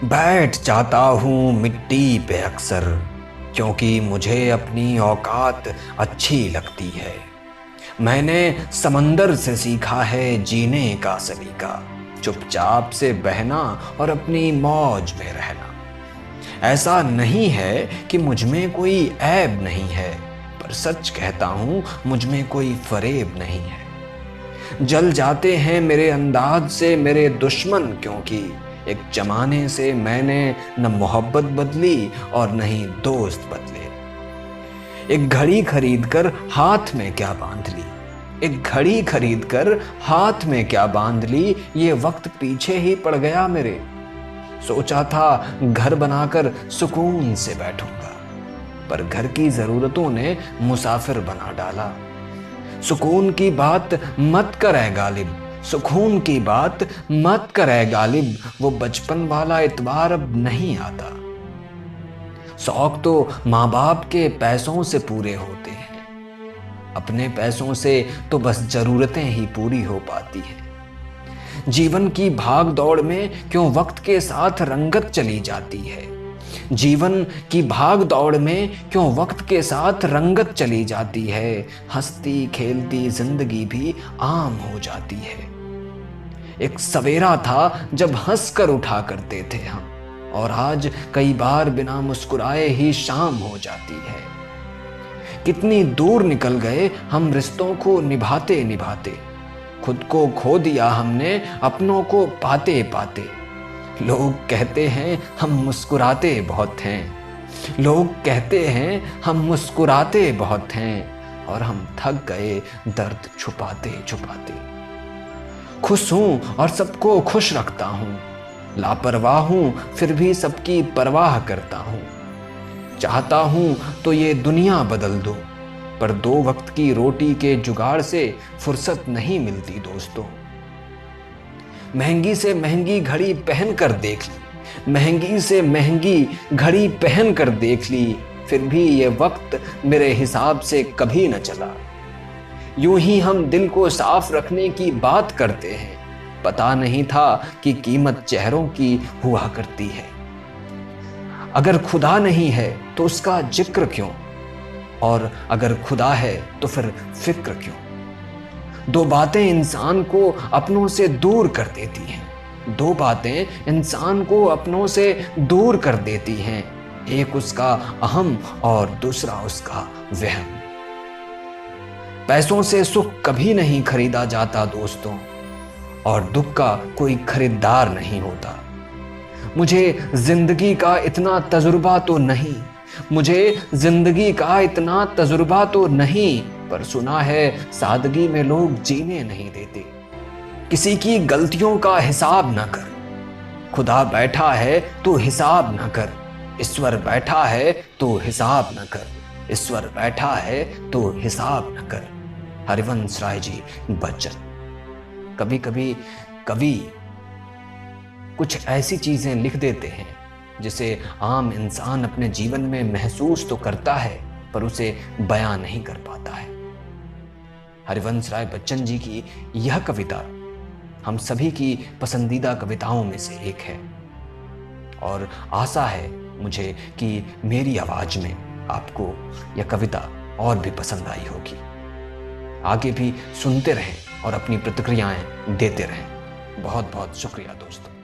बैठ जाता हूँ मिट्टी पे अक्सर, क्योंकि मुझे अपनी औकात अच्छी लगती है। मैंने समंदर से सीखा है जीने का सलीका, चुपचाप से बहना और अपनी मौज में रहना। ऐसा नहीं है कि मुझ में कोई ऐब नहीं है, पर सच कहता हूँ मुझ में कोई फरेब नहीं है। जल जाते हैं मेरे अंदाज से मेरे दुश्मन, क्योंकि एक जमाने से मैंने न मोहब्बत बदली और न ही दोस्त बदले। एक घड़ी खरीद कर हाथ में क्या बांध ली, एक घड़ी खरीद कर हाथ में क्या बांध ली, ये वक्त पीछे ही पड़ गया मेरे। सोचा था घर बनाकर सुकून से बैठूंगा, पर घर की जरूरतों ने मुसाफिर बना डाला। सुकून की बात मत करे गालिब, सुकून की बात मत करे गालिब, वो बचपन वाला इतबार अब नहीं आता। शौक तो माँ बाप के पैसों से पूरे होते हैं, अपने पैसों से तो बस जरूरतें ही पूरी हो पाती हैं। जीवन की भाग दौड़ में क्यों वक्त के साथ रंगत चली जाती है, जीवन की भाग दौड़ में क्यों वक्त के साथ रंगत चली जाती है। हंसती खेलती जिंदगी भी आम हो जाती है। एक सवेरा था जब हंस कर उठा करते थे हम, और आज कई बार बिना मुस्कुराए ही शाम हो जाती है। कितनी दूर निकल गए हम रिश्तों को निभाते निभाते, खुद को खो दिया हमने अपनों को पाते पाते। लोग कहते हैं हम मुस्कुराते बहुत हैं, लोग कहते हैं हम मुस्कुराते बहुत हैं, और हम थक गए दर्द छुपाते छुपाते। खुश हूं और सबको खुश रखता हूं, लापरवाह हूं फिर भी सबकी परवाह करता हूं। चाहता हूं तो ये दुनिया बदल दूं, पर दो वक्त की रोटी के जुगाड़ से फुर्सत नहीं मिलती दोस्तों। महंगी से महंगी घड़ी पहन कर देख ली, महंगी से महंगी घड़ी पहन कर देख ली, फिर भी ये वक्त मेरे हिसाब से कभी न चला। यूं ही हम दिल को साफ रखने की बात करते हैं, पता नहीं था कि कीमत चेहरों की हुआ करती है। अगर खुदा नहीं है तो उसका जिक्र क्यों, और अगर खुदा है तो फिर फिक्र क्यों। दो बातें इंसान को अपनों से दूर कर देती हैं, दो बातें इंसान को अपनों से दूर कर देती हैं, एक उसका अहम और दूसरा उसका वहम। पैसों से सुख कभी नहीं खरीदा जाता दोस्तों, और दुख का कोई खरीदार नहीं होता। मुझे जिंदगी का इतना तजुर्बा तो नहीं, मुझे जिंदगी का इतना तजुर्बा तो नहीं, पर सुना है सादगी में लोग जीने नहीं देते। किसी की गलतियों का हिसाब न कर, खुदा बैठा है तो हिसाब न कर, ईश्वर बैठा है तो हिसाब न कर, ईश्वर बैठा है तो हिसाब न कर। हरिवंश राय जी बच्चन। कभी कभी कवि कुछ ऐसी चीजें लिख देते हैं जिसे आम इंसान अपने जीवन में महसूस तो करता है, पर उसे बयां नहीं कर पाता है। हरिवंश राय बच्चन जी की यह कविता हम सभी की पसंदीदा कविताओं में से एक है, और आशा है मुझे कि मेरी आवाज में आपको यह कविता और भी पसंद आई होगी। आगे भी सुनते रहें और अपनी प्रतिक्रियाएं देते रहें। बहुत बहुत शुक्रिया दोस्तों।